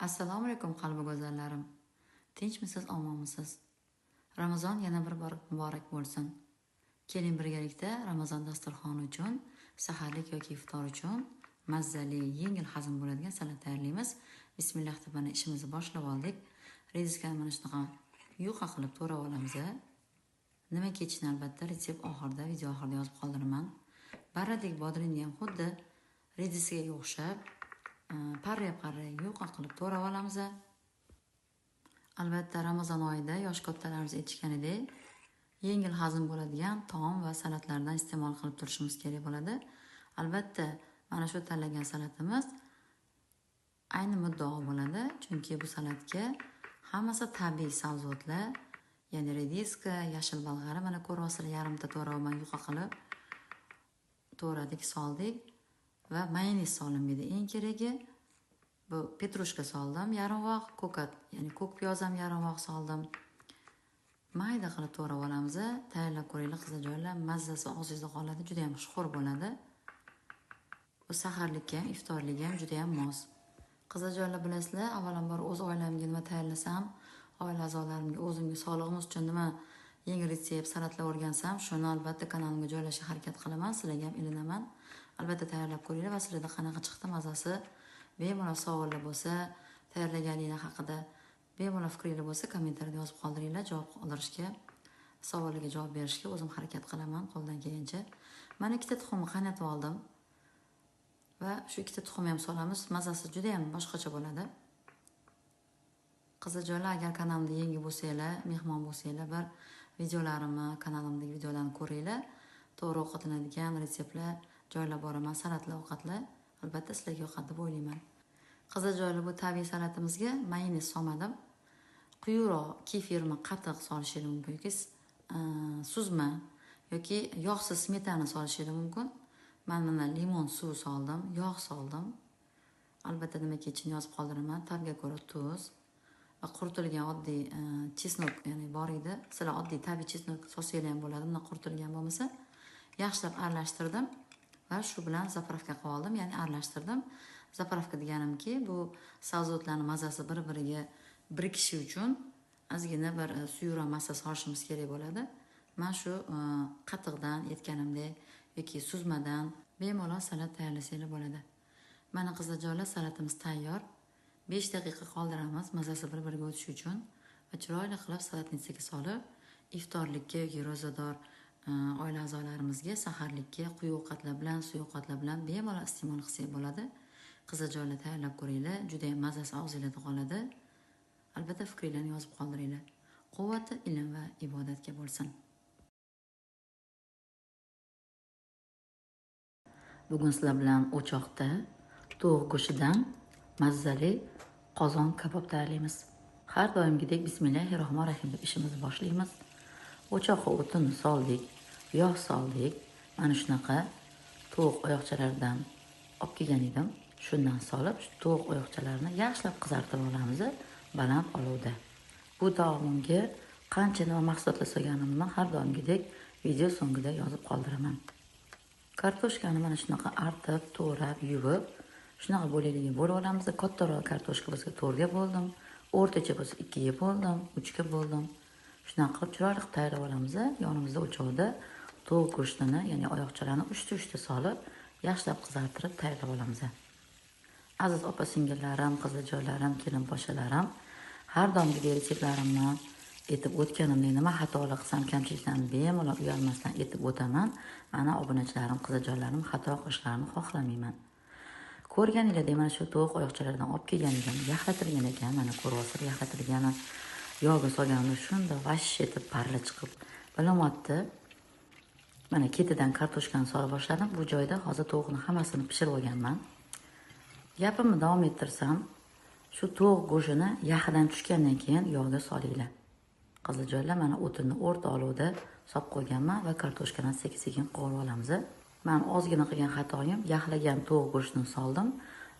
Assalomu alaykum qalbi go'zallarim. Tinchmisiz, omonmisiz? Ramazon yana bir bor muborak bo'lsin. Keling birgalikda Ramazon dasturxoni uchun, saharlik yoki iftor uchun mazzali, yengil hazm bo'ladigan salat tayyorlaymiz. Bismillah deb mana ishimizni boshlab oldik. Rediskani mana shunaqa yuqa qilib to'rab olamiz. Nima kechishini albatta retsept oxirida, video oxirida yozib qoldiraman. Baradek bodringni ham xuddi rediskaga o'xshab parra yuqa qilib to'rab olamiz. Albatta Ramazon oyida yosh kattalarimiz aytishganidek yengil hazm bo'ladigan taom va salatlardan iste'mol qilib turishimiz kerak bo'ladi. Albatta mana shu tanlagan salatimiz ayni muddao bo'ladi, chunki bu salatga hammasi tabiiy sabzavotlar, ya'ni rediska, yashil bolg'ari, mana ko'ryapsizlar, yarimta to'raman yuqa qilib to'radik, soldik va mayonez soldim edi. Eng keragi bu petrushka soldim, yarim voq, ko'kat, ya'ni ko'k piyoz ham yarim voq soldim. Mayda qilib to'rab olamiz. Tayyorlab ko'ringlar qizajonlar, mazzasi og'zingizda qoladi, juda ham xushxo'r bo'ladi. Bu saharlikka ham, iftorlikka ham juda ham mos. Qizajonlar bilasizlar, avvalambor o'z oilamga nima tayyorlasam, oila a'zolarimga, o'zimga sog'lig'imiz uchun nima yangi retsept, salatlar o'rgansam, shuni albatta kanalimga joylashga harakat qilaman, sizlarga ham ilinaman. Albatta tayyorlab ko'ringlar va sizlarda qanaqa chiqdi mazasi, bemalol savollar bo'lsa, tayyorlaganinglar haqida bemalol fikringiz bo'lsa, kommentariyada yozib qoldiringlar, javob qoldirishga, savollarga javob berishga o'zim harakat qilaman qo'ldan kelgancha. Mana ikkita tuxumni qaynatib oldim va shu ikkita tuxumni ham solamiz. Mazasi juda ham boshqacha bo'ladi. Qizajonlar, agar kanalimda yangi bo'lsanglar, mehmon bo'lsanglar, bir videolarimni, kanalimdagi videolarni ko'ringlar. To'g'ri ovqatlanadigan retseptlar joylab boraman, salatlar, ovqatlar. Albatta sizlarga yoqadi deb o'ylayman. Qizajonlar, bu tabiiy salatimizga mayonez solmadim. Quyuqroq kefirni qatiq solishingiz mumkin yoki suzma yoki yog'siz smetana solishingiz mumkin. Men mana limon suvi soldim, yog' soldim. Albatta nima kechini yozib qoldiraman. Tabga ko'ra tuz va quritilgan oddiy chesnok, ya'ni bor edi. Sizlar oddiy tabiiy chesnok solsanglar ham bo'ladi, bunda quritilgan bo'lmasa. Yaxshilab aralashtirdim va shu bilan zapravka qilib oldim, ya'ni aralashtirdim. Zapravka deganimki, bu sabzavotlarning mazasi bir-biriga birikishi uchun ozgina bir suyuqroq massa solishimiz kerak bo'ladi. Men shu qatiqdan aytganimdek yoki suzmadan bemalol salat tayyorlasanglar bo'ladi. Mana qizajonlar, salatimiz tayyor. 5 daqiqa qoldiramiz mazasi bir-biriga o'tishi uchun va chiroyli qilib salatnitsaga solib, iftorlikka yoki ro'zador oila a'zolarimizga saharlikka quyuq ovqatlar bilan, suyuq ovqatlar bilan bemalol iste'mol qilsak bo'ladi. Qizajonlar, tayyorlab ko'ringlar, juda ham mazasi og'zingizda qoladi. Albatta fikringizni yozib qoldiringlar. Quvvati ilm va ibodatga bo'lsin. Bugun sizlar bilan o'choqda tovuq go'shtidan mazzali qozon kabob tayyorlaymiz. Har doimgidek bismillahirrohmanirrohim deb ishimizni boshlaymiz. O'choqqa o'tini soldik, yog' soldik. Mana shunaqa tovuq oyoqchalaridan olib kelgan edim. Shundan solib, shu tovuq oyoqchalarini yaxshilab qizartirib olamiz baland olovda. Bu taomga qancha nima mahsulotlar solganimni har doimgidek video so'ngida yozib qoldiraman. Kartoshkani mana shunaqa artib, to'g'rab, yuvib, shunaqa bo'laklarga bo'lib olamiz. Kattaroq kartoshka bo'lsa 4 ga bo'ldim, o'rtacha bo'lsa 2 ga bo'ldim, 3 ga bo'ldim. Shunaqa qilib chiroyli tayyorlab olamiz. Yonimizda o'choqda tovuq go'shtini, ya'ni oyoqchalarini uchta solib, yaxshilab qizartirib tayyorlab olamiz. Aziz opa-singillarim, qizajonlarim, kelin-poshalarim, har doimgidek retseptlarimni aytib o'tganimdek nima xatolar qilsam, kamchiliklarni bemalol uyalmasdan aytib o'taman. Mana obunachilarim, qizajonlarim xato qilishlarini xohlamayman. Ko'rganinglardek mana shu tovuq oyoqchalaridan olib kelgan edim, yaxlatilgan ekan, mana ko'ryapsizlar, yaxlatilgani yog'ga solganimda shunda vash etib parla chiqib bilamoqda. Mana ketidan kartoshkani sola boshladim. Bu joyda hozir tovuqni hammasini pishirib olganman. Gapimni davom ettirsam, shu tovuq go'shtini yahidan tushgandan keyin yog'ga solinglar. Qizajonlar, mana o'tinni o'rta olovda solib qo'yganman va kartoshkani sekin-sekin qovurib olamiz. Men ozgina qilgan xatoyim, yaxlagan tovuq go'shtini soldim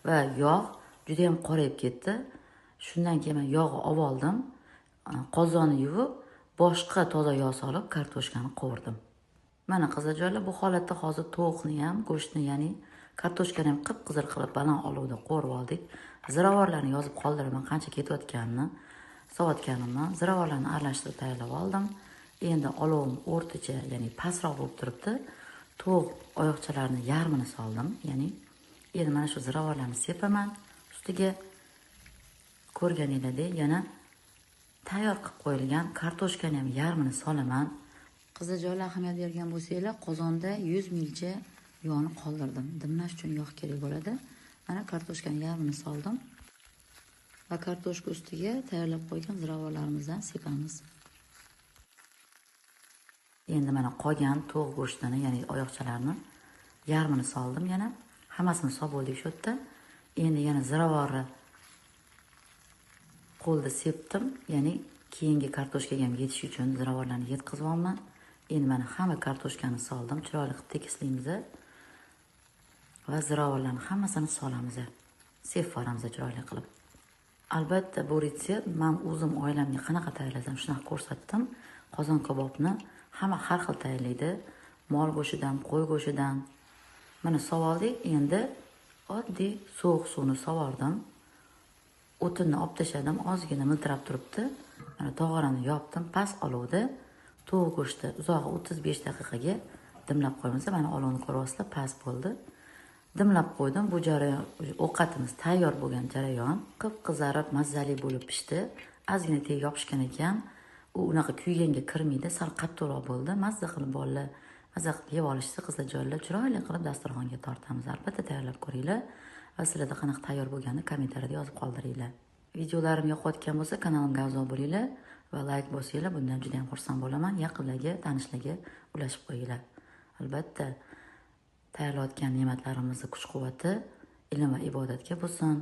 va yog' juda ham qorayib ketdi. Shundan keyin men yog'ni olib oldim. Qozonni yuvib, boshqa toza yog' solib kartoshkani qovurdim. Mana qizajonlar, bu holatda hozir tovuqni ham, go'shtni, ya'ni kartoshkani ham qip-qizil qilib baland olovda qovurib oldik Ziravorlarni yozib qoldiraman, qancha ketayotganini, sovotganimni. Ziravorlarni aralashtirib tayyorlab oldim. Endi olovim o'rtacha, ya'ni pastroq bo'lib turibdi. Tovuq oyoqchalarini yarmini soldim, ya'ni endi mana shu ziravorlarni sepaman. Ustiga ko'rganinglardek yana tayyor qilib qo'yilgan kartoshkani ham yarmini solaman. Qizijoylar ahamiyat bergan bo'lsanglar, qozonda 100 milcha yog'ni qoldirdim. Dimlash uchun yog' kerak bo'ladi. Mana kartoshkani yarmini soldim va kartoshka ustiga tayyorlab qo'ygan ziravorlarimizdan sepamiz. Endi mana qolgan tovuq go'shtini, ya'ni oyoqchalarni yarmini soldim yana. Hammasini solib bo'ldik shu yerda. Endi yana ziravorni qo'lda sepdim, ya'ni keyingi kartoshkaga ham yetish uchun ziravorlarni yetkazibman. Endi mana hamma kartoshkani soldim, chiroyli qilib tekislaymiz va ziravorlarni hammasini solamiz. Sepib boramiz chiroyli qilib. Albatta bu retsept men o'zim oilamga qanaqa tayyorlasam shunaqa ko'rsatdim. Qozon kabobni hamma har xil tayyorlaydi. Mol go'shtidan, qo'y go'shtidan. Mana sovoldik, endi oddiy sovuq suvni sovordim. O'tinni olib tashladim, ozgina miltirab turibdi. Mana tog'orani yopdim, past olovda tovuq go'shti uzog'i 35 daqiqaga dimlab qo'yamiz. Mana olovni ko'ryapsizlar, past bo'ldi. Dimlab qo'ydim. Bu jarayon ovqatimiz tayyor bo'lgan jarayon. Qip-qizarib, mazali bo'lib pishdi. Ozgina teg yopishgan ekan. U unaqa kuyganga kirmaydi, sal qattiqroq bo'ldi. Mazza qilib bolalar maza qilib yeb olishsa, qizlar joylar chiroyli qilib dasturxonga tortamiz. Albatta tayyorlab ko'ringlar va sizlarda qanaqa tayyor bo'lganini kommentariyada yozib qoldiringlar. Videolarim yoqayotgan bo'lsa, kanalimga a'zo bo'linglar va like bosinglar. Bundan juda ham xursand bo'laman. Yaqinlarga, tanishlarga ulashib qo'yinglar. Albatta tayyorlayotgan ne'matlarimizni kuch-quvvati ilm va ibodatga bo'lsin.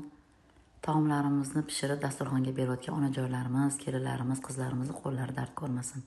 Taomlarimizni pishirib dasturxonga berayotgan onajonlarimiz, kelinlarimiz, qizlarimizni qo'llari dard ko'rmasin.